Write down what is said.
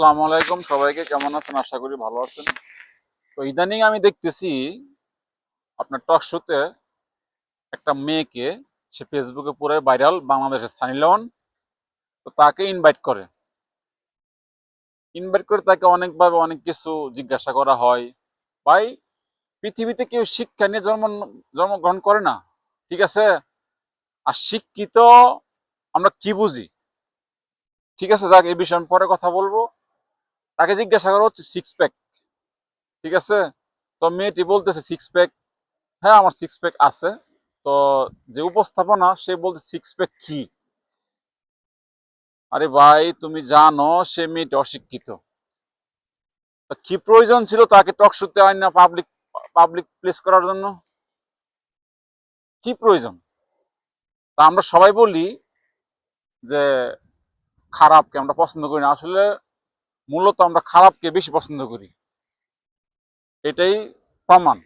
আসসালামু আলাইকুম, সবাইকে কেমন আছেন? আশা করি ভালো আছেন। তো ইদানিং আমি দেখতেছি আপনার টক শোতে একটা মেয়েকে, সে ফেসবুকে পুরো ভাইরাল, বাংলাদেশের সানি লিওন। তো তাকে ইনভাইট করে তাকে অনেকভাবে অনেক কিছু জিজ্ঞাসা করা হয়। ভাই, পৃথিবীতে কেউ শিক্ষা নিয়ে জন্মগ্রহণ করে না, ঠিক আছে? আর শিক্ষিত আমরা কি বুঝি? ঠিক আছে, যাক, এই বিষয়ে আমি পরে কথা বলবো। তাকে জিজ্ঞাসা করা হচ্ছে সিক্স প্যাক, ঠিক আছে? তো মেয়েটি বলতেছে সিক্স প্যাক, হ্যাঁ আমার সিক্স প্যাক আছে। তো যে উপস্থাপনা, সে বলতে সিক্স প্যাক কি? আরে ভাই, তুমি জানো সে মেয়েটি অশিক্ষিত। তা কি প্রয়োজন ছিল তাকে টক শোতে আইন না পাবলিক পাবলিক প্লেস করার জন্য? কি প্রয়োজন? তা আমরা সবাই বলি যে খারাপকে আমরা পছন্দ করি না, আসলে মূলত আমরা খারাপকে বেশি পছন্দ করি, এটাই প্রমাণ।